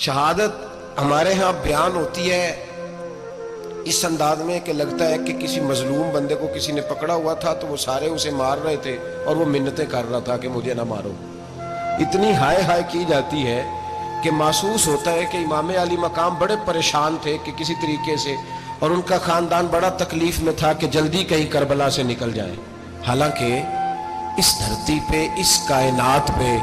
شہادت ہمارے ہاں بیان ہوتی ہے اس انداز میں کہ لگتا ہے کہ کسی مظلوم بندے کو کسی نے پکڑا ہوا تھا تو وہ سارے اسے مار رہے تھے اور وہ منتیں کر رہا تھا کہ مجھے نہ مارو. اتنی ہائے ہائے کی جاتی ہے کہ محسوس ہوتا ہے کہ امام علی مقام بڑے پریشان تھے کہ کسی طریقے سے، اور ان کا خاندان بڑا تکلیف میں تھا کہ جلدی کہیں کربلا سے نکل جائے. حالانکہ اس دھرتی پہ، اس کائنات پہ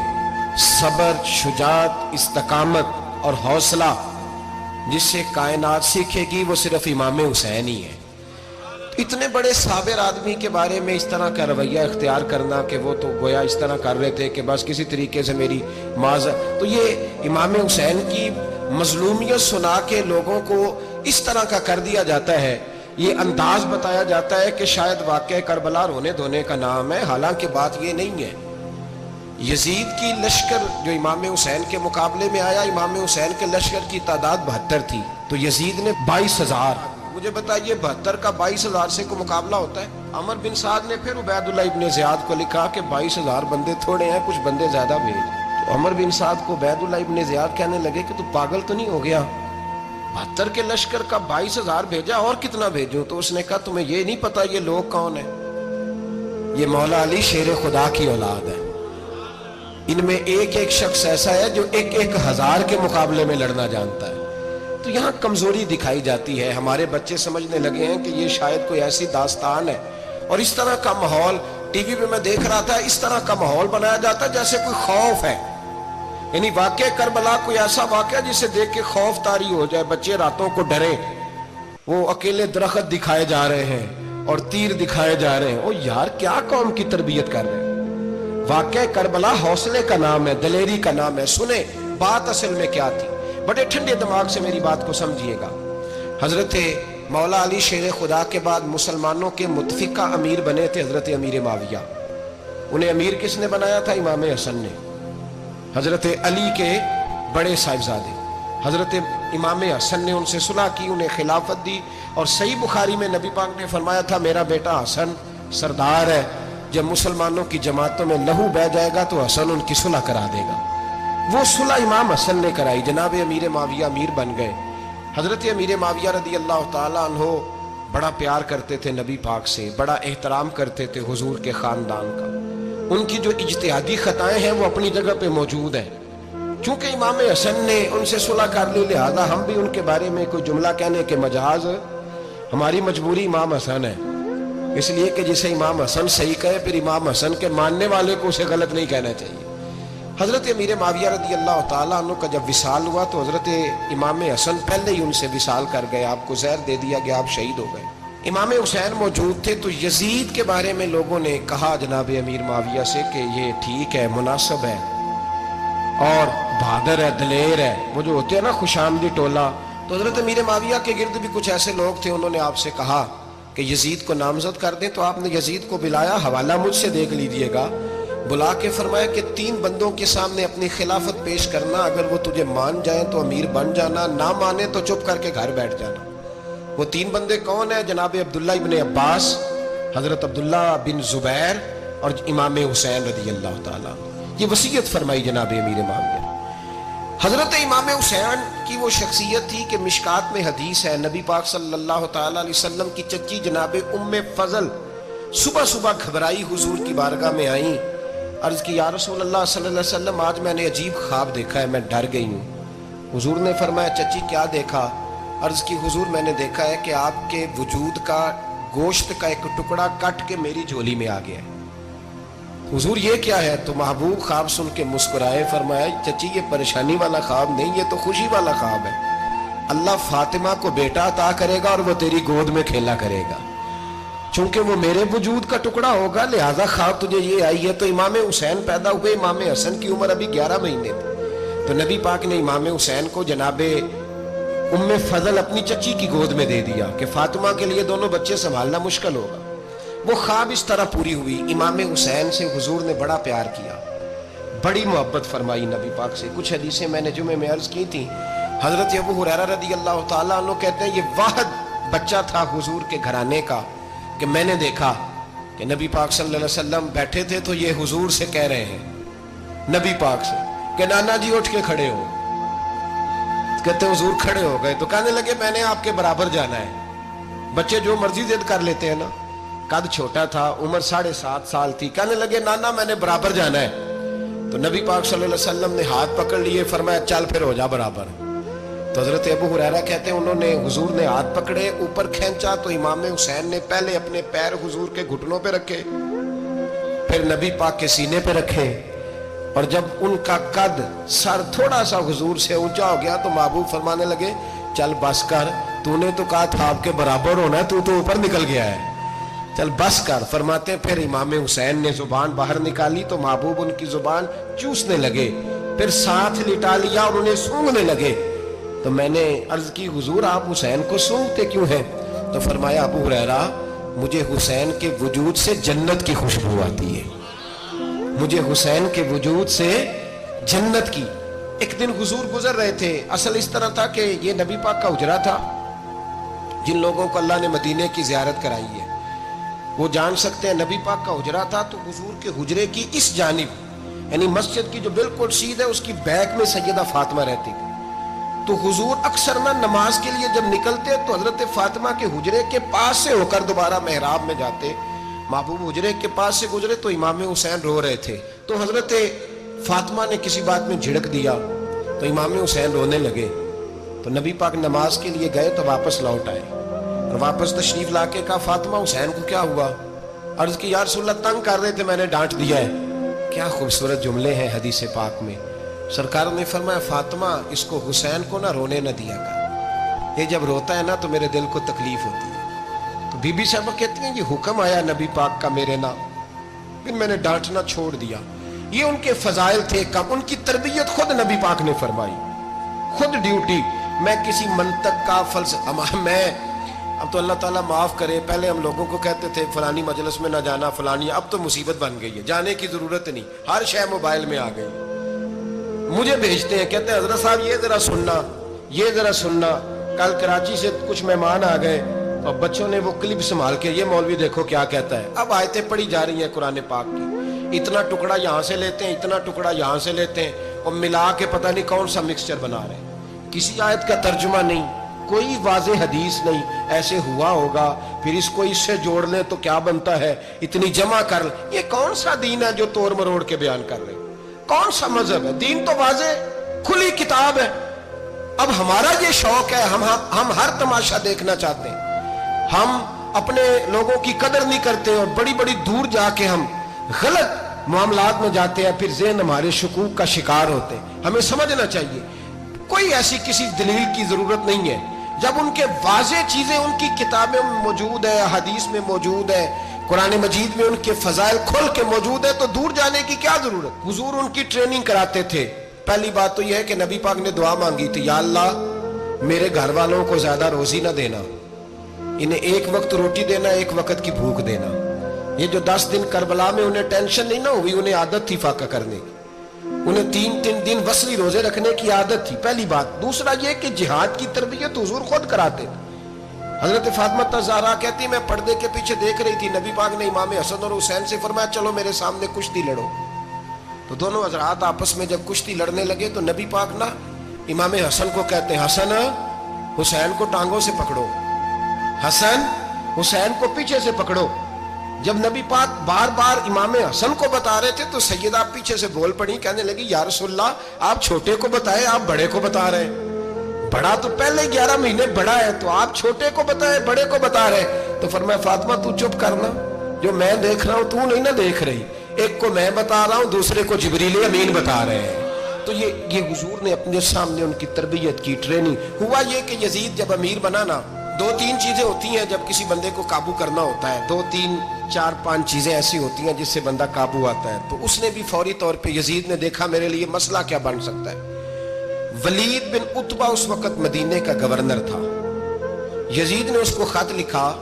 صبر، شجاعت، استقامت اور حوصلہ جس سے کائنات سیکھے گی وہ صرف امام حسین ہی ہے. اتنے بڑے صابر آدمی کے بارے میں اس طرح کا رویہ اختیار کرنا کہ وہ تو گویا اس طرح کر رہے تھے کہ بس کسی طریقے سے میری تو یہ امام حسین کی مظلومیت سنا کے لوگوں کو اس طرح کا کر دیا جاتا ہے. یہ انداز بتایا جاتا ہے کہ شاید واقعہ کربلا رونے دھونے کا نام ہے، حالانکہ بات یہ نہیں ہے. یزید کی لشکر جو امام حسین کے مقابلے میں آیا، امام حسین کے لشکر کی تعداد 72 تھی تو یزید نے 22,000. مجھے بتائیے 72 کا 22,000 سے کو مقابلہ ہوتا ہے؟ عمر بن سعد نے پھر عبید اللہ ابن زیاد کو لکھا کہ 22,000 بندے تھوڑے ہیں، کچھ بندے زیادہ بھیج. تو عمر بن سعد کو عبید اللہ ابن زیاد کہنے لگے کہ تو پاگل تو نہیں ہو گیا، 72 کے لشکر کا 22,000 بھیجا، اور کتنا بھیجوں؟ تو اس نے کہا تمہیں یہ نہیں پتا یہ لوگ کون ہیں؟ یہ مولا علی شیر خدا کی اولاد ہے. ان میں ایک ایک شخص ایسا ہے جو 1,000 کے مقابلے میں لڑنا جانتا ہے. تو یہاں کمزوری دکھائی جاتی ہے. ہمارے بچے سمجھنے لگے ہیں کہ یہ شاید کوئی ایسی داستان ہے، اور اس طرح کا ماحول ٹی وی پہ میں دیکھ رہا تھا، اس طرح کا ماحول بنایا جاتا ہے جیسے کوئی خوف ہے. یعنی واقعہ کربلا کوئی ایسا واقعہ جسے دیکھ کے خوف طاری ہو جائے، بچے راتوں کو ڈریں. وہ اکیلے درخت دکھائے جا رہے ہیں اور تیر دکھائے جا رہے ہیں. او یار، کیا قوم کی تربیت کر رہے ہیں؟ واقعہ کربلا حوصلے کا نام ہے، دلیری کا نام ہے. سنیں بات اصل میں کیا تھی، بڑے ٹھنڈے دماغ سے میری بات کو سمجھیے گا. حضرت مولا علی شیر خدا کے بعد مسلمانوں کے متفقہ امیر بنے تھے حضرت امیر معاویہ. انہیں امیر کس نے بنایا تھا؟ امام حسن نے، حضرت علی کے بڑے صاحبزادے. حضرت امام حسن نے ان سے صلح کی، انہیں خلافت دی، اور صحیح بخاری میں نبی پاک نے فرمایا تھا میرا بیٹا حسن سردار ہے، جب مسلمانوں کی جماعتوں میں لہو بہ جائے گا تو حسن ان کی صلح کرا دے گا. وہ صلح امام حسن نے کرائی، جناب امیر معاویہ امیر بن گئے. حضرت امیر معاویہ رضی اللہ تعالیٰ عنہ بڑا پیار کرتے تھے نبی پاک سے، بڑا احترام کرتے تھے حضور کے خاندان کا. ان کی جو اجتہادی خطائیں ہیں وہ اپنی جگہ پہ موجود ہیں. چونکہ امام حسن نے ان سے صلح کر لی، لہذا ہم بھی ان کے بارے میں کوئی جملہ کہنے کے مجاز، ہماری مجبوری امام حسن ہے. اس لیے کہ جسے امام حسن صحیح کہے پھر امام حسن کے ماننے والے کو اسے غلط نہیں کہنا چاہیے. حضرت امیر معاویہ رضی اللہ تعالیٰ عنہ کا جب وصال ہوا تو حضرت امام حسن پہلے ہی ان سے وصال کر گئے، آپ کو زہر دے دیا گیا، آپ شہید ہو گئے. امام حسین موجود تھے. تو یزید کے بارے میں لوگوں نے کہا جناب امیر معاویہ سے کہ یہ ٹھیک ہے، مناسب ہے، اور بہادر ہے، دلیر ہے، وہ جو ہوتے ہیں نا خوش آمدی ٹولہ. تو حضرت امیر معاویہ کے گرد بھی کچھ ایسے لوگ تھے، انہوں نے آپ سے کہا کہ یزید کو نامزد کر دیں. تو آپ نے یزید کو بلایا، حوالہ مجھ سے دیکھ لیجئے گا. بلا کے فرمایا کہ 3 بندوں کے سامنے اپنی خلافت پیش کرنا، اگر وہ تجھے مان جائیں تو امیر بن جانا، نہ مانے تو چپ کر کے گھر بیٹھ جانا. وہ 3 بندے کون ہیں؟ جناب عبداللہ ابن عباس، حضرت عبداللہ بن زبیر، اور امام حسین رضی اللہ تعالیٰ. یہ وصیت فرمائی جناب امیر معاویہ. حضرت امام حسین کی وہ شخصیت تھی کہ مشکات میں حدیث ہے، نبی پاک صلی اللہ تعالیٰ علیہ وسلم کی چچی جناب ام فضل صبح صبح گھبرائی حضور کی بارگاہ میں آئیں، عرض کی یا رسول اللہ صلی اللہ علیہ وسلم آج میں نے عجیب خواب دیکھا ہے، میں ڈر گئی ہوں. حضور نے فرمایا چچی کیا دیکھا؟ عرض کی حضور میں نے دیکھا ہے کہ آپ کے وجود کا گوشت کا ایک ٹکڑا کٹ کے میری جھولی میں آ گیا ہے. حضور یہ کیا ہے؟ تو محبوب خواب سن کے مسکرائے، فرمایا چچی یہ پریشانی والا خواب نہیں، یہ تو خوشی والا خواب ہے. اللہ فاطمہ کو بیٹا عطا کرے گا اور وہ تیری گود میں کھیلا کرے گا. چونکہ وہ میرے وجود کا ٹکڑا ہوگا لہذا خواب تجھے یہ آئی ہے. تو امام حسین پیدا ہوئے، امام حسن کی عمر ابھی 11 مہینے تھی. تو نبی پاک نے امام حسین کو جناب ام فضل اپنی چچی کی گود میں دے دیا کہ فاطمہ کے لیے دونوں بچے سنبھالنا مشکل ہوگا. وہ خواب اس طرح پوری ہوئی. امام حسین سے حضور نے بڑا پیار کیا، بڑی محبت فرمائی نبی پاک سے. کچھ حدیثیں میں نے جمعے میں عرض کی تھیں. حضرت ابو ہریرہ رضی اللہ تعالیٰ عنہ کہتے ہیں یہ واحد بچہ تھا حضور کے گھرانے کا کہ میں نے دیکھا کہ نبی پاک صلی اللہ علیہ وسلم بیٹھے تھے تو یہ حضور سے کہہ رہے ہیں، نبی پاک سے، کہ نانا جی اٹھ کے کھڑے ہو. کہتے ہیں حضور کھڑے ہو گئے تو کہنے لگے میں نے آپ کے برابر جانا ہے. بچے جو مرضی ضد کر لیتے ہیں نا. قد چھوٹا تھا, عمر 7.5 سال تھی. کہنے لگے نانا میں نے برابر جانا ہے. تو نبی پاک صلی اللہ علیہ وسلم نے ہاتھ پکڑ لیے, فرمایا چل پھر ہو جا برابر. تو حضرت ابو ہریرہ کہتے ہیں انہوں نے حضور نے ہاتھ پکڑے, اوپر کھینچا تو امام حسین نے پہلے اپنے پیر حضور کے گھٹنوں پہ رکھے, پھر نبی پاک کے سینے پہ رکھے, اور جب ان کا قد سر تھوڑا سا حضور سے اونچا ہو گیا تو محبوب فرمانے لگے چل بس کر, تو نے تو کہا تھا آپ کے برابر ہونا, تو اوپر نکل گیا ہے, چل بس کر. فرماتے ہیں پھر امام حسین نے زبان باہر نکالی تو محبوب ان کی زبان چوسنے لگے, پھر ساتھ لٹا لیا اور انہیں سونگھنے لگے. تو میں نے عرض کی حضور آپ حسین کو سونگتے کیوں ہیں؟ تو فرمایا ابو ہریرہ مجھے حسین کے وجود سے جنت کی خوشبو آتی ہے, مجھے حسین کے وجود سے جنت کی. ایک دن حضور گزر رہے تھے, اصل اس طرح تھا کہ یہ نبی پاک کا حجرہ تھا. جن لوگوں کو اللہ نے مدینے کی زیارت کرائی ہے وہ جان سکتے ہیں نبی پاک کا حجرہ تھا. تو حضور کے حجرے کی اس جانب یعنی مسجد کی جو بالکل سیدھ ہے اس کی بیک میں سیدہ فاطمہ رہتی. تو حضور اکثر نہ نماز کے لیے جب نکلتے تو حضرت فاطمہ کے حجرے کے پاس سے ہو کر دوبارہ محراب میں جاتے. محبوب حجرے کے پاس سے گزرے تو امام حسین رو رہے تھے, تو حضرت فاطمہ نے کسی بات میں جھڑک دیا تو امام حسین رونے لگے. تو نبی پاک نماز کے لیے گئے تو واپس لوٹ آئے, اور واپس تشریف لا کے کہا فاطمہ حسین کو کیا ہوا؟ عرض کی یا رسول اللہ تنگ کر رہے تھے, میں نے ڈانٹ دیا ہے. کیا خوبصورت جملے ہیں حدیث پاک میں. سرکار نے فرمایا فاطمہ اس کو حسین کو نہ رونے نہ دیا کر, یہ جب روتا ہے نا تو میرے دل کو تکلیف ہوتی ہے. تو بی بی صاحبہ کہتی ہیں یہ حکم آیا نبی پاک کا میرے نا, پھر میں نے ڈانٹنا چھوڑ دیا. یہ ان کے فضائل تھے کم, ان کی تربیت خود نبی پاک نے فرمائی, خود ڈیوٹی. میں کسی منطق کا فلسفہ میں اب تو اللہ تعالیٰ معاف کرے, پہلے ہم لوگوں کو کہتے تھے فلانی مجلس میں نہ جانا فلانی, اب تو مصیبت بن گئی ہے, جانے کی ضرورت نہیں, ہر شے موبائل میں آ گئی. مجھے بھیجتے ہیں کہتے ہیں حضرت صاحب یہ ذرا سننا, یہ ذرا سننا. کل کراچی سے کچھ مہمان آ گئے اور بچوں نے وہ کلپ سنبھال کے یہ مولوی دیکھو کیا کہتا ہے. اب آیتیں پڑھی جا رہی ہیں قرآن پاک کی, اتنا ٹکڑا یہاں سے لیتے ہیں, اتنا ٹکڑا یہاں سے لیتے ہیں, اور ملا کے پتہ نہیں کون سا مکسچر بنا رہے ہیں. کسی آیت کا ترجمہ نہیں, کوئی واضح حدیث نہیں. ایسے ہوا ہوگا پھر اس کو اس سے جوڑ لیں تو کیا بنتا ہے, اتنی جمع کر لیں. یہ کون سا دین ہے جو توڑ مروڑ کے بیان کر رہے ہیں؟ کون سا مذہب ہے؟ دین تو واضح کھلی کتاب ہے. اب ہمارا یہ شوق ہے, ہم ہر تماشا دیکھنا چاہتے ہیں, ہم اپنے لوگوں کی قدر نہیں کرتے اور بڑی بڑی دور جا کے ہم غلط معاملات میں جاتے ہیں, پھر ذہن ہمارے شکوک کا شکار ہوتے ہیں. ہمیں سمجھنا چاہیے کوئی ایسی کسی دلیل کی ضرورت نہیں ہے. جب ان کے واضح چیزیں ان کی کتابیں میں موجود ہے, حدیث میں موجود ہے, قرآن مجید میں ان کے فضائل کھل کے موجود ہے, تو دور جانے کی کیا ضرورت. حضور ان کی ٹریننگ کراتے تھے. پہلی بات تو یہ ہے کہ نبی پاک نے دعا مانگی تھی, یا اللہ میرے گھر والوں کو زیادہ روزی نہ دینا, انہیں ایک وقت روٹی دینا, ایک وقت کی بھوک دینا. یہ جو 10 دن کربلا میں انہیں ٹینشن نہیں نہ ہوئی, انہیں عادت تھی فاقہ کرنے کی, انہیں 3 دن وصلی روزے رکھنے کی عادت تھی. پہلی بات. دوسرا یہ کہ جہاد کی تربیت حضور خود کراتے تھے. حضرت فاطمہ زہرا کہتی میں پردے کے پیچھے دیکھ رہی تھی, نبی پاک نے امام حسن اور حسین سے فرمایا چلو میرے سامنے کشتی لڑو. تو دونوں حضرات آپس میں جب کشتی لڑنے لگے تو نبی پاک نا امام حسن کو کہتے ہیں حسن حسین کو ٹانگوں سے پکڑو, حسن حسین کو پیچھے سے پکڑو. جب نبی پاک بار بار امام حسن کو بتا رہے تھے تو سیدہ پیچھے سے بول پڑی, کہنے لگی یا رسول اللہ آپ چھوٹے کو بتائے, آپ بڑے کو بتا رہے ہیں. بڑا تو پہلے 11 مہینے بڑا ہے, تو آپ چھوٹے کو بتائے بڑے کو بتا رہے. تو فرمایا فاطمہ تو چپ کرنا, جو میں دیکھ رہا ہوں تو نہیں نہ دیکھ رہی, ایک کو میں بتا رہا ہوں دوسرے کو جبریل امین بتا رہے ہیں. تو یہ حضور نے اپنے سامنے ان کی تربیت کی, ٹریننگ. ہوا یہ کہ یزید جب امیر بنا نا, 2-3 چیزیں ہوتی ہیں جب کسی بندے کو قابو کرنا ہوتا ہے, 2-3-4-5 چیزیں ایسی ہوتی ہیں جس سے بندہ قابو آتا ہے. تو اس نے بھی فوری طور پہ یزید نے دیکھا میرے لیے مسئلہ کیا بن سکتا ہے. ولید بن عتبہ اس وقت مدینے کا گورنر تھا. یزید نے اس کو خط لکھا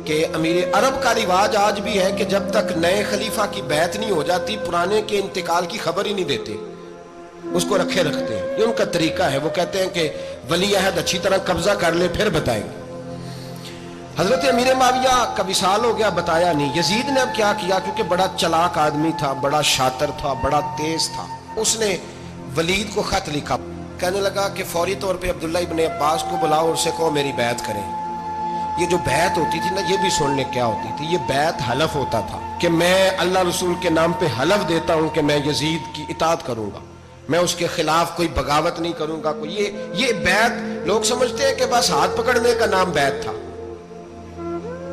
کہ امیر عرب کا رواج آج بھی ہے کہ جب تک نئے خلیفہ کی بیعت نہیں ہو جاتی پرانے کے انتقال کی خبر ہی نہیں دیتے, اس کو رکھے رکھتے ہیں. یہ ان کا طریقہ ہے. وہ کہتے ہیں کہ ولی عہد اچھی طرح قبضہ کر لے پھر بتائیں گے. حضرت امیر معاویہ کا وصال ہو گیا, بتایا نہیں. یزید نے اب کیا کیا, کیونکہ بڑا چلاک آدمی تھا, بڑا شاطر تھا, بڑا تیز تھا, اس نے ولید کو خط لکھا. کہنے لگا کہ فوری طور پہ عبداللہ ابن عباس کو بلاؤ اور اسے کہو میری بیعت کریں. یہ جو بیعت ہوتی تھی نا، یہ بھی سن لے کیا ہوتی تھی. یہ بیعت حلف ہوتا تھا کہ میں اللہ رسول کے نام پہ حلف دیتا ہوں کہ میں یزید کی اطاعت کروں گا، میں اس کے خلاف کوئی بغاوت نہیں کروں گا. کوئی یہ بیعت لوگ سمجھتے ہیں کہ بس ہاتھ پکڑنے کا نام بیعت تھا.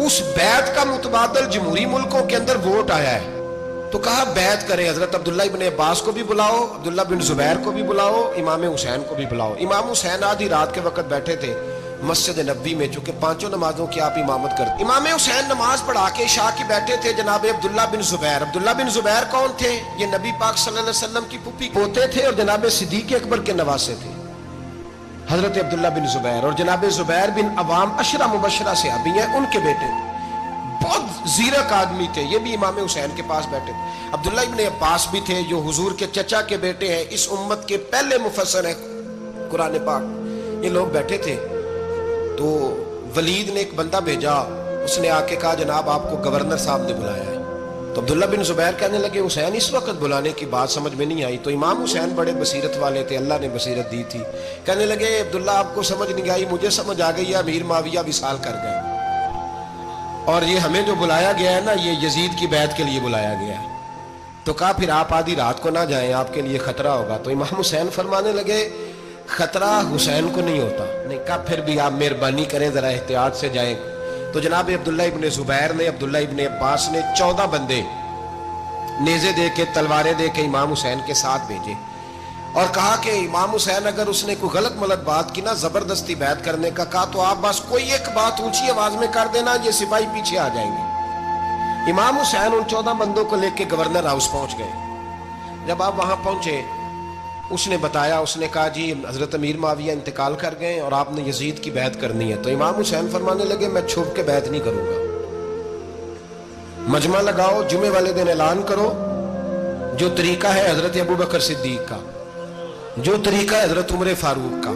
اس بیعت کا متبادل جمہوری ملکوں کے اندر ووٹ آیا ہے. تو کہا بیعت کرے. حضرت عبداللہ ابن عباس کو بھی بلاؤ، عبداللہ بن زبیر کو بھی بلاؤ، امام حسین کو بھی بلاؤ. امام حسین آدھی رات کے وقت بیٹھے تھے مسجد نبوی میں، چونکہ پانچوں نمازوں کی آپ امامت کرتے. امام حسین نماز پڑھا کے عشاء کی بیٹھے تھے جناب عبداللہ بن زبیر. عبداللہ بن زبیر کون تھے؟ یہ نبی پاک صلی اللہ علیہ وسلم کی پھوپھی پوتے تھے اور جناب صدیق اکبر کے نواسے تھے. حضرت عبداللہ بن زبیر اور جناب زبیر بن عوام عشرہ مبشرہ صحابی ہیں، ان کے بیٹے تھے. بہت زیرک آدمی تھے. یہ بھی امام حسین کے پاس بیٹھے تھے. عبداللہ ابن عباس بھی تھے جو حضور کے چچا کے بیٹے ہیں، اس امت کے پہلے مفسر ہیں قرآن پاک. یہ لوگ بیٹھے تھے. تو ولید نے ایک بندہ بھیجا، اس نے آ کے کہا جناب آپ کو گورنر صاحب نے بلایا ہے. تو عبداللہ بن زبیر کہنے لگے حسین اس وقت بلانے کی بات سمجھ میں نہیں آئی. تو امام حسین بڑے بصیرت والے تھے، اللہ نے بصیرت دی تھی. کہنے لگے عبداللہ آپ کو سمجھ نہیں آئی، مجھے سمجھ آ گئی ہے، امیر معاویہ وصال کر گئے اور یہ ہمیں جو بلایا گیا ہے نا، یہ یزید کی بیعت کے لیے بلایا گیا ہے. تو کہا پھر آپ آدھی رات کو نہ جائیں، آپ کے لیے خطرہ ہوگا. تو امام حسین فرمانے لگے خطرہ حسین کو نہیں ہوتا. نہیں کہا پھر بھی آپ مہربانی کریں ذرا احتیاط سے جائیں. تو جناب عبداللہ ابن زبیر نے، عبداللہ ابن عباس نے 14 بندے نیزے دے کے، تلواریں دے کے امام حسین کے ساتھ بھیجے اور کہا کہ امام حسین اگر اس نے کوئی غلط ملت بات کی نا، زبردستی بیعت کرنے کا کہا، تو آپ بس کوئی ایک بات اونچی آواز میں کر دینا، یہ سپاہی پیچھے آ جائیں گے. امام حسین ان 14 بندوں کو لے کے گورنر ہاؤس پہنچ گئے. جب آپ وہاں پہنچے اس نے بتایا، اس نے کہا جی حضرت امیر معاویہ انتقال کر گئے اور آپ نے یزید کی بیعت کرنی ہے. تو امام حسین فرمانے لگے میں چھپ کے بیعت نہیں کروں گا. مجمع لگاؤ، جمعے والے دن اعلان کرو. جو طریقہ ہے حضرت ابو بکر صدیق کا، جو طریقہ ہے حضرت عمر فاروق کا،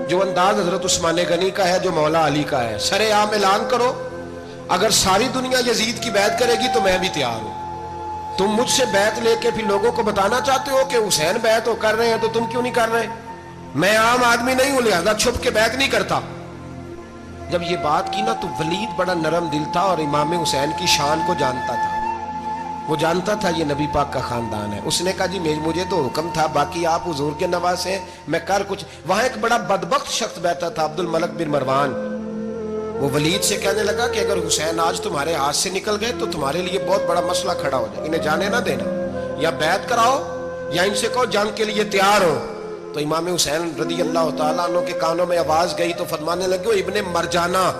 جو انداز حضرت عثمان غنی کا ہے، جو مولا علی کا ہے، سر عام اعلان کرو. اگر ساری دنیا یزید کی بیعت کرے گی تو میں بھی تیار ہوں. تم مجھ سے بیعت لے کے پھر لوگوں کو بتانا چاہتے ہو کہ حسین بیعت کر رہے ہیں تو تم کیوں نہیں کر رہے؟ میں عام آدمی نہیں ہوں، لہذا چھپ کے بیعت نہیں کرتا. جب یہ بات کی نا تو ولید بڑا نرم دل تھا اور امام حسین کی شان کو جانتا تھا. وہ جانتا تھا یہ نبی پاک کا خاندان ہے. اس نے کہا جی مجھے تو حکم تھا، باقی آپ حضور کے نواز ہیں، میں کر کچھ. وہاں ایک بڑا بدبخت شخص بیٹھا تھا، عبد الملک بن مروان. وہ ولید سے کہنے لگا کہ اگر حسین آج تمہارے ہاتھ سے نکل گئے تو تمہارے لیے بہت بڑا مسئلہ کھڑا ہو جائے. انہیں جانے نہ دینا، یا بیعت کراؤ یا ان سے کہو جنگ کے لیے تیار ہو. تو امام حسین رضی اللہ تعالیٰ عنہ کے کانوں میں آواز گئی تو فرمانے لگے ابن مرجانہ،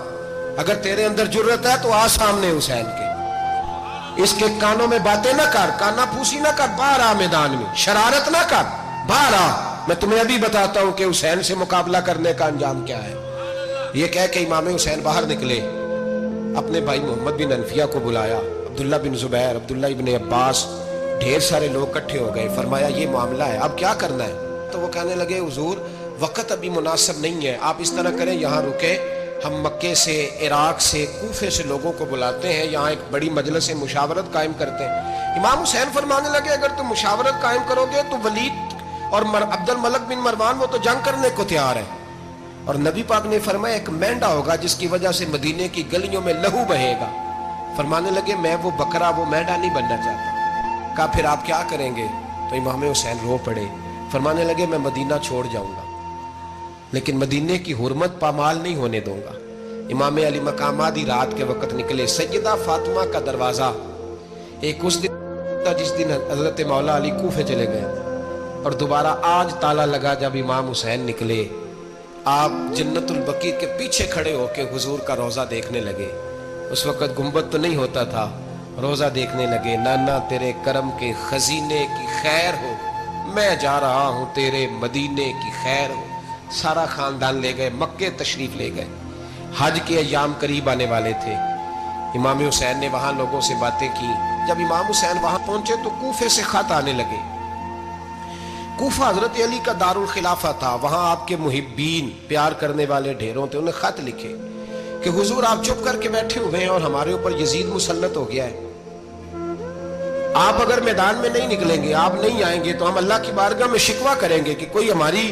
اگر تیرے اندر جرت ہے تو آ سامنے حسین کے، اس کے کانوں میں باتیں نہ کر، کانا پھوسی نہ کر، باہر آ میدان میں، شرارت نہ کر، باہر آ. میں تمہیں ابھی بتاتا ہوں کہ حسین سے مقابلہ کرنے کا انجام کیا ہے. یہ کہہ کہ امام حسین باہر نکلے، اپنے بھائی محمد بن انفیہ کو بلایا، عبداللہ بن زبیر، عبداللہ ابن عباس، ڈھیر سارے لوگ اکٹھے ہو گئے. فرمایا یہ معاملہ ہے، اب کیا کرنا ہے؟ تو وہ کہنے لگے حضور وقت ابھی مناسب نہیں ہے، آپ اس طرح کریں یہاں رکے، ہم مکے سے، عراق سے، کوفے سے لوگوں کو بلاتے ہیں، یہاں ایک بڑی مجلس مشاورت قائم کرتے ہیں. امام حسین فرمانے لگے اگر تم مشاورت قائم کرو گے تو ولید اور عبد الملک بن مروان وہ تو جنگ کرنے کو تیار ہے، اور نبی پاک نے فرمایا ایک مینڈا ہوگا جس کی وجہ سے مدینے کی گلیوں میں لہو بہے گا. فرمانے لگے میں وہ بکرا، وہ مینڈا نہیں بننا چاہتا. کہا پھر آپ کیا کریں گے؟ تو امام حسین رو پڑے. فرمانے لگے میں مدینہ چھوڑ جاؤں گا لیکن مدینے کی حرمت پامال نہیں ہونے دوں گا. امام علی مقام آدھی رات کے وقت نکلے. سیدہ فاطمہ کا دروازہ ایک اس دن تھا جس دن حضرت مولا علی کوفے چلے گئے اور دوبارہ آج تالا لگا جب امام حسین نکلے. آپ جنت البقیع کے پیچھے کھڑے ہو کے حضور کا روضہ دیکھنے لگے. اس وقت گنبد تو نہیں ہوتا تھا. روضہ دیکھنے لگے. نانا تیرے کرم کے خزینے کی خیر ہو، میں جا رہا ہوں تیرے مدینے کی خیر ہو. سارا خاندان لے گئے، مکے تشریف لے گئے. حج کے ایام قریب آنے والے تھے. امام حسین نے وہاں لوگوں سے باتیں کی. جب امام حسین وہاں پہنچے تو کوفے سے خط آنے لگے. کوفہ حضرت علی کا دار الخلافہ تھا، وہاں آپ کے محبین، پیار کرنے والے ڈھیروں تھے. انہیں خط لکھے کہ حضور آپ چپ کر کے بیٹھے ہوئے ہیں اور ہمارے اوپر یزید مسلط ہو گیا ہے. آپ اگر میدان میں نہیں نکلیں گے، آپ نہیں آئیں گے تو ہم اللہ کی بارگاہ میں شکوہ کریں گے کہ کوئی ہماری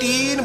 3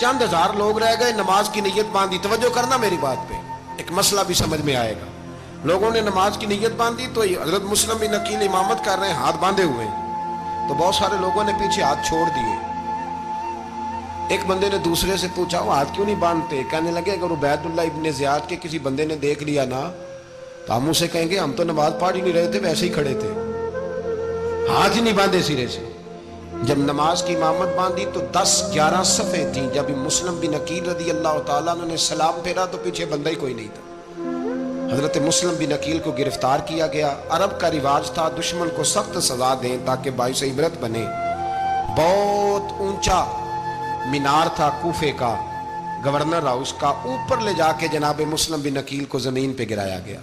چند ہزار لوگ رہ گئے, نماز کی نیت باندھی. توجہ کرنا میری بات پہ, ایک مسئلہ بھی سمجھ میں آئے گا. لوگوں نے نماز کی نیت باندھی تو حضرت مسلم بن عقیل امامت کر رہے ہیں, ہاتھ باندھے ہوئے, تو بہت سارے لوگوں نے پیچھے ہاتھ چھوڑ دیے. ایک بندے نے دوسرے سے پوچھا وہ ہاتھ کیوں نہیں باندھتے؟ کہنے لگے اگر عبید اللہ ابن زیاد کے کسی بندے نے دیکھ لیا نا تو ہم اسے کہیں گے ہم تو نماز پڑھ ہی نہیں رہے تھے, ویسے ہی کھڑے تھے, ہاتھ ہی نہیں باندھے سرے سے. جب نماز کی امامت باندھی تو 10-11 صفیں تھیں. جب مسلم بن عقیل رضی اللہ تعالیٰ عنہ نے سلام پھیرا تو پیچھے بندہ ہی کوئی نہیں تھا. حضرت مسلم بن عقیل کو گرفتار کیا گیا. عرب کا رواج تھا دشمن کو سخت سزا دیں تاکہ باعث عبرت بنے. بہت اونچا مینار تھا کوفے کا, گورنر ہاؤس کا, اوپر لے جا کے جناب مسلم بن عقیل کو زمین پہ گرایا گیا.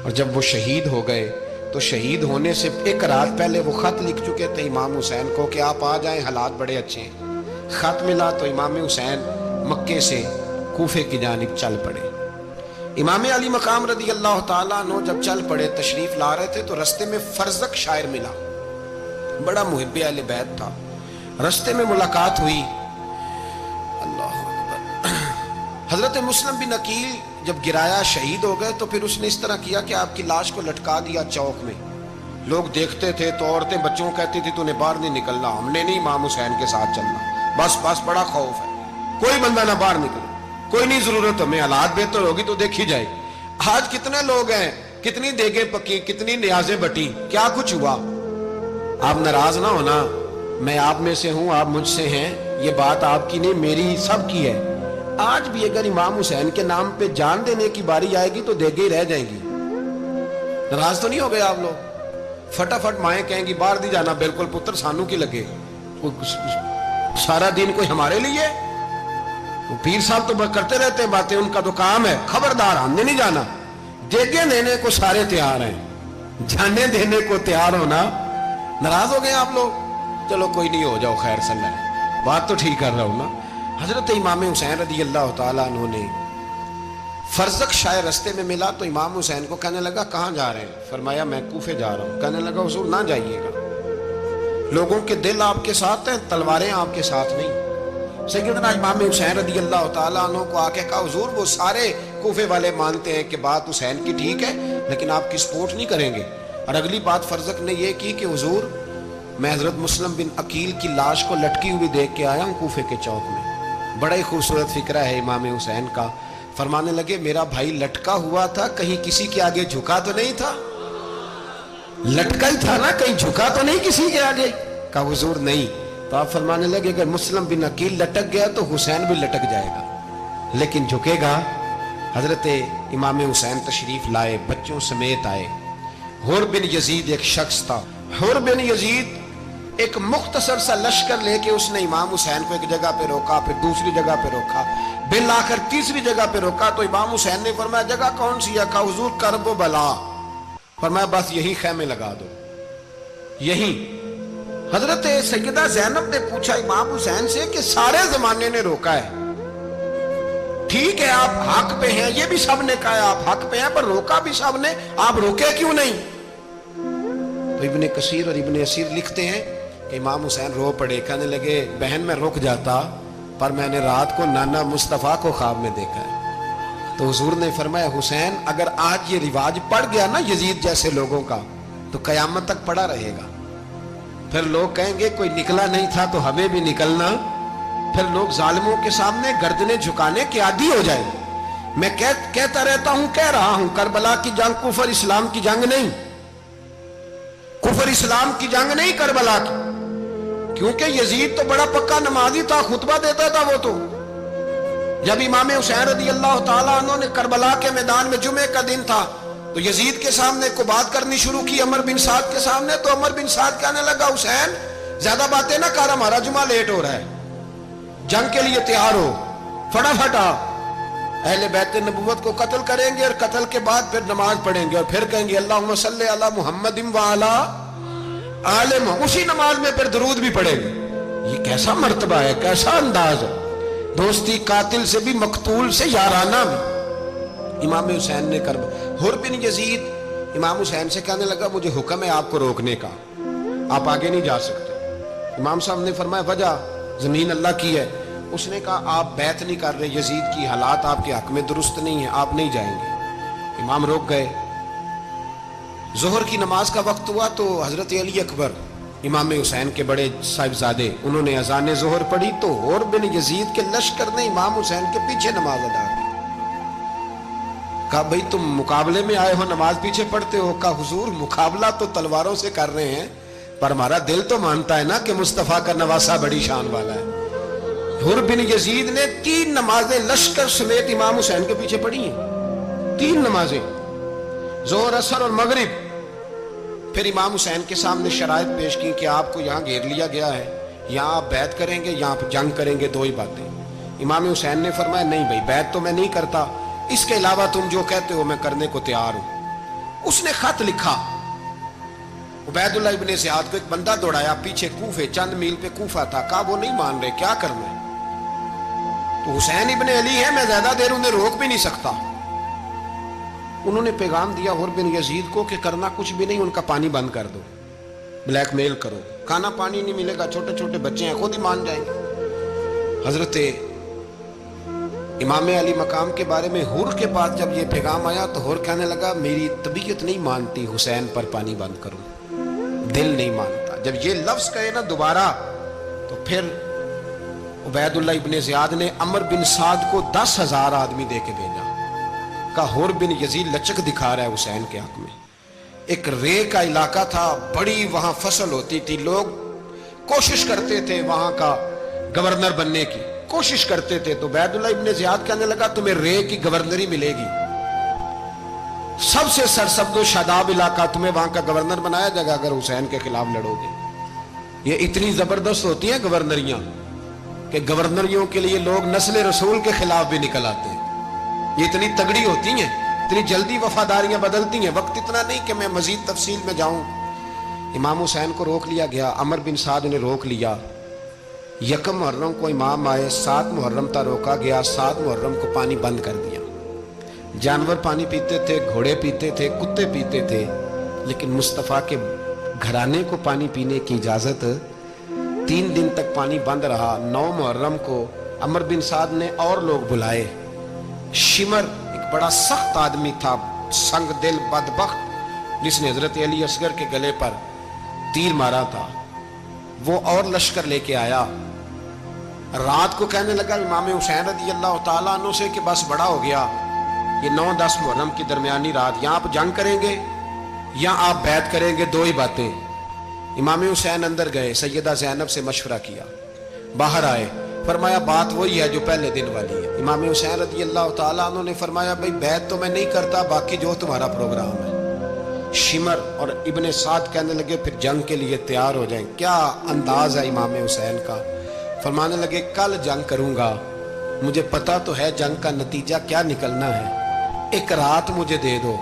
اور جب وہ شہید ہو گئے تو شہید ہونے سے ایک رات پہلے وہ خط لکھ چکے تھے امام حسین کو کہ آپ آ جائیں, حالات بڑے اچھے ہیں. خط ملا تو امام حسین مکے سے کوفے کی جانب چل پڑے. امام علی مقام رضی اللہ تعالیٰ عنہ جب چل پڑے, تشریف لا رہے تھے تو رستے میں فرزق شاعر ملا, بڑا محب اہل بیت تھا. رستے میں ملاقات ہوئی. اللہ اکبر. حضرت مسلم بن عقیل جب گرایا شہید ہو گئے تو پھر اس نے اس طرح کیا کہ آپ کی لاش کو لٹکا دیا چوک میں. لوگ دیکھتے تھے تو عورتیں بچوں کہتی تھی تو نے باہر نہیں نکلنا, ہم نے نہیں امام حسین کے ساتھ چلنا, بس بڑا خوف ہے, کوئی بندہ نہ باہر نکلے, کوئی نہیں ضرورت, ہمیں حالات بہتر ہوگی تو دیکھی جائے. آج کتنے لوگ ہیں, کتنی دیگیں پکی, کتنی نیازیں بٹی, کیا کچھ ہوا. آپ ناراض نہ ہونا, میں آپ میں سے ہوں, آپ مجھ سے ہیں, یہ بات آپ کی نہیں میری سب کی ہے. آج بھی اگر امام حسین کے نام پہ جان دینے کی باری آئے گی تو دیگیں رہ جائیں گی. ناراض تو نہیں ہو گئے آپ لوگ؟ فٹافٹ مائیں کہیں گی باہر دی جانا, بالکل پتر سانو کی لگے, سارا دن کوئی ہمارے لیے. پیر صاحب تو کرتے رہتے ہیں باتیں, ان کا تو کام ہے. خبردار, ہم نے نہیں جانا. دیگیں دینے کو سارے تیار ہیں, جانے دینے کو تیار ہونا. ناراض ہو گئے آپ لوگ؟ چلو کوئی نہیں, ہو جاؤ, خیر صلی اللہ, بات تو ٹھیک کر رہا ہوں نا. حضرت امام حسین رضی اللہ تعالیٰ عنہ نے فرزق شاعر رستے میں ملا تو امام حسین کو کہنے لگا کہاں جا رہے ہیں؟ فرمایا میں کوفے جا رہا ہوں. کہنے لگا حضور نہ جائیے گا, لوگوں کے دل آپ کے ساتھ ہیں, تلواریں آپ کے ساتھ نہیں. سیدنا امام حسین رضی اللہ تعالیٰ عنہ کو آ کے کہا حضور وہ سارے کوفے والے مانتے ہیں کہ بات حسین کی ٹھیک ہے لیکن آپ کی سپورٹ نہیں کریں گے. اور اگلی بات فرزق نے یہ کی کہ حضور میں حضرت مسلم بن عقیل کی لاش کو لٹکی ہوئی دیکھ کے آیا ہوں کوفے کے چوک میں. بڑا ہی خوبصورت فکرہ ہے امام حسین کا. فرمانے لگے میرا بھائی لٹکا ہوا تھا, کہیں کسی کے آگے جھکا تو نہیں تھا؟ لٹکا ہی تھا نا, کہیں جھکا تو نہیں کسی کے آگے؟ کہا حضور نہیں. تو آپ فرمانے لگے اگر مسلم بن عقیل لٹک گیا تو حسین بھی لٹک جائے گا, لیکن جھکے گا. حضرت امام حسین تشریف لائے, بچوں سمیت آئے. حر بن یزید ایک شخص تھا. حر بن یزید ایک مختصر سا لشکر لے کے اس نے امام حسین کو ایک جگہ پہ روکا, پھر دوسری جگہ پہ روکا, بالآخر تیسری جگہ پہ روکا. تو امام حسین نے فرمایا جگہ کون سی ہے؟ کہا حضور کرب و بلا. فرمایا بس یہی خیمے لگا دو, یہی. حضرت سیدہ زینب نے پوچھا امام حسین سے کہ سارے زمانے نے روکا ہے, ٹھیک ہے آپ حق پہ ہیں, یہ بھی سب نے کہا آپ حق پہ ہیں, پر روکا بھی سب نے, آپ روکے کیوں نہیں؟ تو ابن کثیر اور ابن اسیر لکھتے ہیں کہ امام حسین رو پڑے. کہنے لگے بہن میں رک جاتا پر میں نے رات کو نانا مصطفیٰ کو خواب میں دیکھا ہے. تو حضور نے فرمایا حسین اگر آج یہ رواج پڑ گیا نا یزید جیسے لوگوں کا تو قیامت تک پڑا رہے گا. پھر لوگ کہیں گے کوئی نکلا نہیں تھا تو ہمیں بھی نکلنا. پھر لوگ ظالموں کے سامنے گردنیں جھکانے کے عادی ہو جائیں. میں کہتا رہتا ہوں, کہہ رہا ہوں, کربلا کی جنگ کفر اسلام کی جنگ نہیں, کفر اسلام کی جنگ نہیں کربلا کی. کیونکہ یزید تو بڑا پکا نمازی تھا, خطبہ دیتا تھا وہ تو. جب امام حسین رضی اللہ تعالیٰ عنہ نے کربلا کے میدان میں جمعے کا دن تھا تو یزید کے سامنے کو بات کرنی شروع کی, عمر بن سعد کے سامنے. تو عمر بن سعد کہنے لگا حسین زیادہ باتیں نہ کر, ہمارا جمعہ لیٹ ہو رہا ہے, جنگ کے لیے تیار ہو, فٹافٹ آ. اہل بیت نبوت کو قتل کریں گے اور قتل کے بعد پھر نماز پڑھیں گے اور پھر کہیں گے اللہم صلی علی محمد وعلی آل محمد, اسی نماز میں پھر درود بھی پڑھیں گے. یہ کیسا مرتبہ ہے, کیسا انداز ہے, دوستی قاتل سے بھی مقتول سے یارانہ بھی. امام حسین نے حر بن یزید امام حسین سے کہنے لگا مجھے حکم ہے آپ کو روکنے کا, آپ آگے نہیں جا سکتے. امام صاحب نے فرمایا وجہ زمین اللہ کی ہے. اس نے کہا آپ بیعت نہیں کر رہے, یزید کی حالات آپ کے حق میں درست نہیں ہیں, آپ نہیں جائیں گے. امام روک گئے. ظہر کی نماز کا وقت ہوا تو حضرت علی اکبر امام حسین کے بڑے صاحبزادے, انہوں نے اذان ظہر پڑھی تو حور بن یزید کے لشکر نے امام حسین کے پیچھے نماز ادا کی. کہا بھئی تم مقابلے میں آئے ہو, نماز پیچھے پڑھتے ہو؟ کہا حضور مقابلہ تو تلواروں سے کر رہے ہیں, پر ہمارا دل تو مانتا ہے نا کہ مصطفیٰ کا نواسہ بڑی شان والا ہے. حور بن یزید نے 3 نمازیں لشکر سمیت امام حسین کے پیچھے پڑھی ہیں. 3 نمازیں, ظہر اثر اور مغرب. پھر امام حسین کے سامنے شرائط پیش کی کہ آپ کو یہاں گھیر لیا گیا ہے, یہاں آپ بیعت کریں گے, یہاں آپ جنگ کریں گے, 2 ہی باتیں. امام حسین نے فرمایا نہیں بھائی, بیعت تو میں نہیں کرتا, اس کے علاوہ تم جو کہتے ہو میں کرنے کو تیار ہوں. اس نے خط لکھا. عبید اللہ ابن زیاد کو ایک بندہ دوڑایا پیچھے کوفے, چند میل پہ کوفہ تھا. کہا وہ نہیں مان رہے, کیا کرنا ہے؟ تو حسین ابن علی ہے, میں زیادہ دیر انہیں روک بھی نہیں سکتا. انہوں نے پیغام دیا حور بن یزید کو کہ کرنا کچھ بھی نہیں, ان کا پانی بند کر دو, بلیک میل کرو, کھانا پانی نہیں ملے گا, چھوٹے چھوٹے بچے ہیں, خود ہی مان جائیں گے. حضرت امام علی مقام کے بارے میں حور کے پاس جب یہ پیغام آیا تو حور کہنے لگا میری طبیعت نہیں مانتی حسین پر پانی بند کروں, دل نہیں مانتا. جب یہ لفظ کہے نا دوبارہ تو پھر عبید اللہ ابن زیاد نے عمر بن سعد کو 10,000 آدمی دے کے بھیجا. کہا حور بن یزید لچک دکھا رہا ہے حسین کے حق میں. ایک رے کا علاقہ تھا, بڑی وہاں فصل ہوتی تھی, لوگ کوشش کرتے تھے وہاں کا گورنر بننے کی, کوشش کرتے تھے. تو عبید اللہ ابن زیاد کہنے لگا تمہیں رے کی گورنری ملے گی, سب سے سرسبز و شاداب علاقہ, تمہیں وہاں کا گورنر بنایا جائے گا اگر حسین کے خلاف لڑو گے. یہ اتنی زبردست ہوتی ہیں گورنریاں کہ گورنریوں کے لیے لوگ نسل رسول کے خلاف بھی نکل آتے ہیں. یہ اتنی تگڑی ہوتی ہیں, اتنی جلدی وفاداریاں بدلتی ہیں. وقت اتنا نہیں کہ میں مزید تفصیل میں جاؤں. امام حسین کو روک لیا گیا, عمر بن سعد نے روک لیا. 1 محرم کو امام آئے, 7 محرم تا روکا گیا, 7 محرم کو پانی بند کر دیا. جانور پانی پیتے تھے, گھوڑے پیتے تھے, کتے پیتے تھے, لیکن مصطفیٰ کے گھرانے کو پانی پینے کی اجازت. 3 دن تک پانی بند رہا. 9 محرم کو عمر بن سعد نے اور لوگ بلائے. شمر ایک بڑا سخت آدمی تھا, سنگ دل بدبخت, جس نے حضرت علی اصغر کے گلے پر تیر مارا تھا, وہ اور لشکر لے کے آیا. رات کو کہنے لگا امام حسین رضی اللہ تعالیٰ عنہ سے کہ بس بڑا ہو گیا, یہ 9-10 محرم کی درمیانی رات, یہاں آپ جنگ کریں گے یا آپ بیعت کریں گے, 2 ہی باتیں. امام حسین اندر گئے, سیدہ زینب سے مشورہ کیا, باہر آئے, فرمایا بات وہی ہے جو پہلے دن والی ہے. امام حسین رضی اللہ تعالیٰ عنہ نے فرمایا بھئی بیعت تو میں نہیں کرتا, باقی جو تمہارا پروگرام ہے. شمر اور ابن سعد کہنے لگے پھر جنگ کے لیے تیار ہو جائیں. کیا انداز ہے امام حسین کا. فرمانے لگے کل جنگ کروں گا, مجھے پتا تو ہے جنگ کا نتیجہ کیا نکلنا ہے, 1 رات مجھے دے دو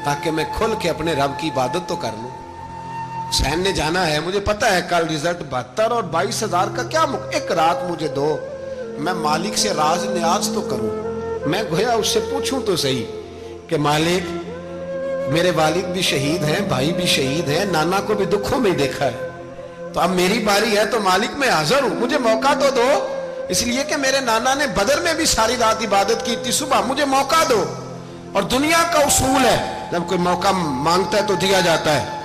تاکہ میں کھل کے اپنے رب کی عبادت تو کر لوں. حسین نے جانا ہے, مجھے پتا ہے کل رزلٹ 72 اور 22,000 کا کیا 1 رات مجھے دو, میں مالک سے راز نیاز تو کروں. میں گویا اس سے پوچھوں تو صحیح کہ مالک میرے والد بھی شہید ہیں, بھائی بھی شہید ہیں, نانا کو بھی دکھوں میں دیکھا ہے, تو اب میری باری ہے تو مالک میں حاضر ہوں, مجھے موقع تو دو. اس لیے کہ میرے نانا نے بدر میں بھی ساری رات عبادت کی تھی, صبح مجھے موقع دو. اور دنیا کا اصول ہے جب کوئی موقع مانگتا ہے تو دیا جاتا ہے.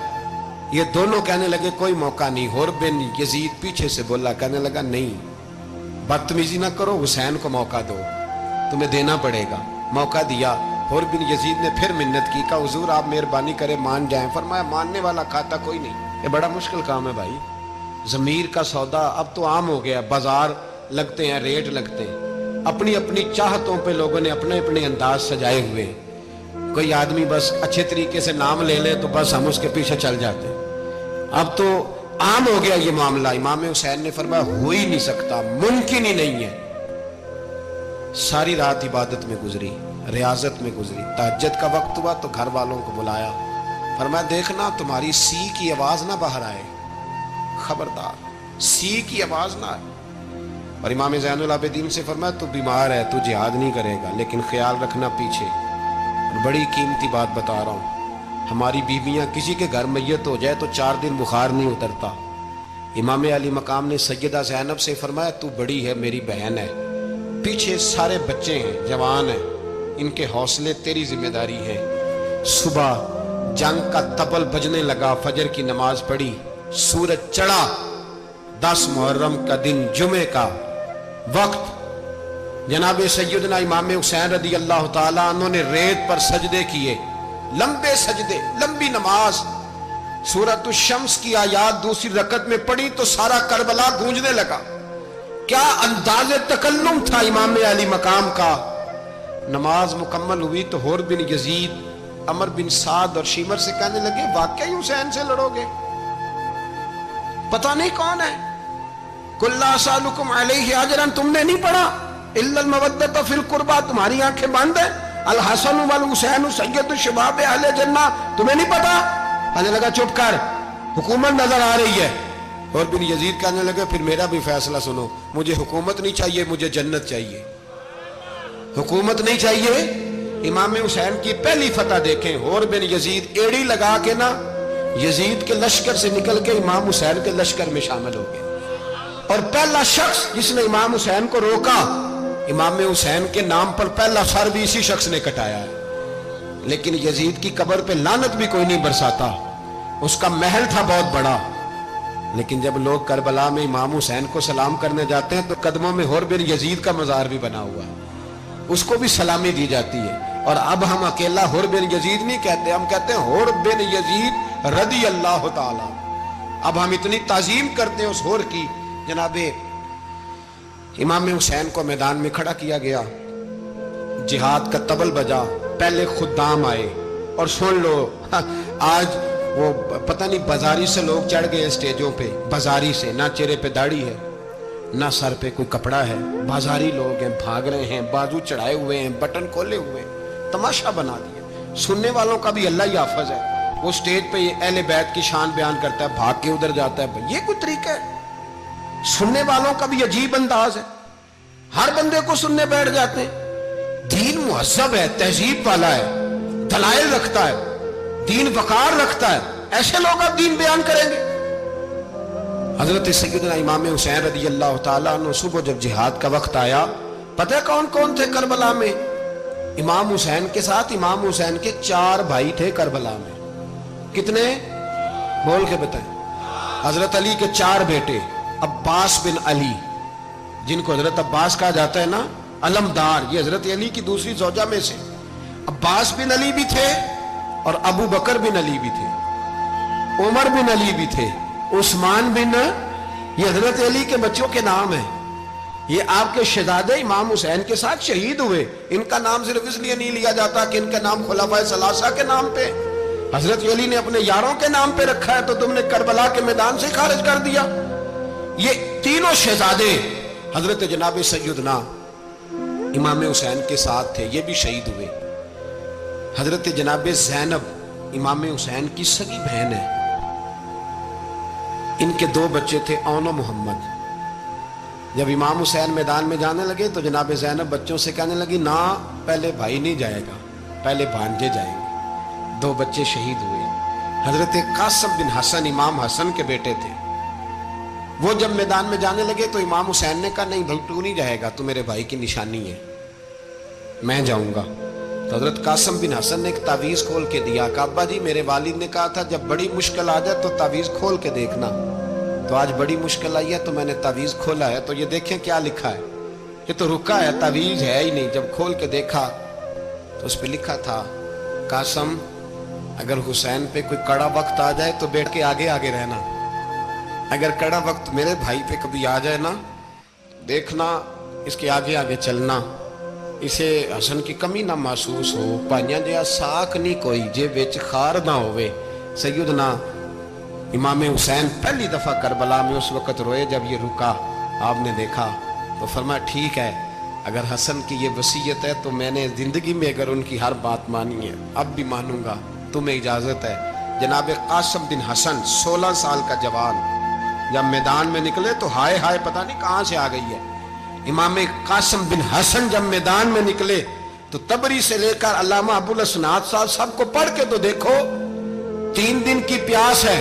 یہ دونوں کہنے لگے کوئی موقع نہیں. حور بن یزید پیچھے سے بولا, کہنے لگا نہیں بدتمیزی نہ کرو, حسین کو موقع دو, تمہیں دینا پڑے گا. موقع دیا. حور بن یزید نے پھر منت کی, کہا حضور آپ مہربانی کرے مان جائیں. فرمایا ماننے والا کھاتا کوئی نہیں. یہ بڑا مشکل کام ہے بھائی. ضمیر کا سودا اب تو عام ہو گیا, بازار لگتے ہیں, ریٹ لگتے ہیں, اپنی اپنی چاہتوں پہ لوگوں نے اپنے اپنے انداز سجائے ہوئے. کوئی آدمی بس اچھے طریقے سے نام لے لے تو بس ہم اس کے پیچھے چل جاتے ہیں. اب تو عام ہو گیا یہ معاملہ. امام حسین نے فرمایا ہو ہی نہیں سکتا, ممکن ہی نہیں ہے. ساری رات عبادت میں گزری, ریاضت میں گزری. تہجد کا وقت ہوا تو گھر والوں کو بلایا, فرمایا دیکھنا تمہاری سی کی آواز نہ باہر آئے, خبردار سی کی آواز نہ آئے. اور امام زین العابدین سے فرمایا تو بیمار ہے, تو جہاد نہیں کرے گا, لیکن خیال رکھنا پیچھے. اور بڑی قیمتی بات بتا رہا ہوں, ہماری بیویاں کسی کے گھر میت ہو جائے تو 4 دن بخار نہیں اترتا, امام علی مقام نے سیدہ زینب سے فرمایا تو بڑی ہے میری بہن ہے، پیچھے سارے بچے ہیں جوان ہیں، ان کے حوصلے تیری ذمہ داری ہے۔ صبح جنگ کا طبل بجنے لگا، فجر کی نماز پڑھی، سورج چڑھا، 10 محرم کا دن جمعے کا وقت، جناب سیدنا امام حسین رضی اللہ تعالیٰ عنہ نے ریت پر سجدے کیے، لمبے سجدے، لمبی نماز، سورۃ الشمس کی آیات دوسری رکعت میں پڑھی تو سارا کربلا گونجنے لگا۔ کیا انداز تکلم تھا امام علی مقام کا۔ نماز مکمل ہوئی تو حور بن یزید، عمر بن سعد اور شیمر سے کہنے لگے واقعی حسین سے لڑو گے؟ پتہ نہیں کون ہے۔ قل لا اسألکم علیہ اجرا، تم نے نہیں پڑھا؟ الا المودۃ فی القربى، تمہاری آنکھیں بند ہیں۔ الحسن والحسین سید شباب اہل جنہ، تمہیں نہیں پتا؟ کہنے لگا چپ کر، حکومت نظر آ رہی ہے۔ اور بن یزید کہنے لگے پھر میرا بھی فیصلہ سنو، مجھے حکومت نہیں چاہیے، مجھے جنت چاہیے۔ حکومت نہیں چاہیے۔ امام حسین کی پہلی فتح دیکھیں، اور بن یزید ایڑی لگا کے نا یزید کے لشکر سے نکل کے امام حسین کے لشکر میں شامل ہو گئے، اور پہلا شخص جس نے امام حسین کو روکا، امام حسین کے نام پر پہلا سر بھی اسی شخص نے کٹایا ہے۔ لیکن یزید کی قبر پہ لعنت بھی کوئی نہیں برساتا، اس کا محل تھا بہت بڑا، لیکن جب لوگ کربلا میں امام حسین کو سلام کرنے جاتے ہیں تو قدموں میں حور بن یزید کا مزار بھی بنا ہوا ہے، اس کو بھی سلامی دی جاتی ہے۔ اور اب ہم اکیلا حور بن یزید نہیں کہتے، ہم کہتے ہیں حور بن یزید رضی اللہ تعالی۔ اب ہم اتنی تعظیم کرتے ہیں اس حور کی۔ جناب امام حسین کو میدان میں کھڑا کیا گیا، جہاد کا طبل بجا، پہلے خدام آئے، اور سن لو آج وہ پتہ نہیں بازاری سے لوگ چڑھ گئے اسٹیجوں پہ، بازاری سے، نہ چہرے پہ داڑھی ہے نہ سر پہ کوئی کپڑا ہے، بازاری لوگ ہیں، بھاگ رہے ہیں، بازو چڑھائے ہوئے ہیں، بٹن کھولے ہوئے ہیں، تماشا بنا دیا۔ سننے والوں کا بھی اللہ ہی حافظ ہے، وہ اسٹیج پہ اہل بیت کی شان بیان کرتا ہے، بھاگ کے ادھر جاتا ہے، یہ کوئی طریقہ ہے؟ سننے والوں کا بھی عجیب انداز ہے، ہر بندے کو سننے بیٹھ جاتے ہیں۔ دین مہذب ہے، تہذیب والا ہے، دلائل رکھتا ہے، دین وقار رکھتا ہے، ایسے لوگ اب دین بیان کریں گے؟ حضرت سیدنا امام حسین رضی اللہ تعالیٰ عنہ صبح جب جہاد کا وقت آیا، پتہ کون کون تھے کربلا میں؟ امام حسین کے ساتھ امام حسین کے 4 بھائی تھے کربلا میں۔ کتنے؟ بول کے بتائیں۔ حضرت علی کے 4 بیٹے، عباس بن علی، جن کو حضرت عباس کہا جاتا ہے نا، علمدار، یہ حضرت علی کی دوسری زوجہ میں سے عباس بن علی بھی تھے، اور ابو بکر بن علی بھی تھے، عمر بن علی بھی تھے، عثمان بن، یہ حضرت علی کے بچوں کے نام ہیں۔ یہ آپ کے شہزادے امام حسین کے ساتھ شہید ہوئے، ان کا نام صرف اس لیے نہیں لیا جاتا کہ ان کا نام خلفائے ثلاثہ کے نام پہ، حضرت علی نے اپنے یاروں کے نام پہ رکھا ہے، تو تم نے کربلا کے میدان سے خارج کر دیا۔ یہ تینوں شہزادے حضرت جناب سیدنا امام حسین کے ساتھ تھے، یہ بھی شہید ہوئے۔ حضرت جناب زینب امام حسین کی سگی بہن ہے، ان کے 2 بچے تھے، اون و محمد۔ جب امام حسین میدان میں جانے لگے تو جناب زینب بچوں سے کہنے لگی نہ، پہلے بھائی نہیں جائے گا، پہلے بھانجے جائیں گے۔ 2 بچے شہید ہوئے۔ حضرت قاسم بن حسن امام حسن کے بیٹے تھے، وہ جب میدان میں جانے لگے تو امام حسین نے کہا نہیں بھائی تو نہیں جائے گا، تو میرے بھائی کی نشانی ہے، میں جاؤں گا۔ تو حضرت قاسم بن حسن نے ایک تعویذ کھول کے دیا کہ ابا جی میرے والد نے کہا تھا جب بڑی مشکل آ جائے تو تعویذ کھول کے دیکھنا، تو آج بڑی مشکل آئی ہے تو میں نے تعویذ کھولا ہے، تو یہ دیکھیں کیا لکھا ہے، یہ تو رکا ہے، تعویذ ہے ہی نہیں۔ جب کھول کے دیکھا تو اس پہ لکھا تھا قاسم اگر حسین پہ کوئی کڑا وقت آ جائے تو بیٹھ کے آگے آگے رہنا، اگر کڑا وقت میرے بھائی پہ کبھی آ جائے نا، دیکھنا اس کے آگے آگے چلنا، اسے حسن کی کمی نہ محسوس ہو، پائیاں جہاں ساکھ نہیں کوئی جے وچ خار نہ ہوئے۔ سیدنا امام حسین پہلی دفعہ کربلا میں اس وقت روئے جب یہ رکا، آپ نے دیکھا تو فرمایا ٹھیک ہے، اگر حسن کی یہ وصیت ہے تو میں نے زندگی میں اگر ان کی ہر بات مانی ہے اب بھی مانوں گا، تمہیں اجازت ہے۔ جناب قاسم بن حسن 16 سال کا جوان جب میدان میں نکلے تو ہائے ہائے پتہ نہیں کہاں سے آ گئی ہے۔ امام قاسم بن حسن جب میدان میں نکلے تو تبری سے لے کر علامہ ابو الاسناد صاحب سب کو پڑھ کے تو دیکھو، 3 دن کی پیاس ہے،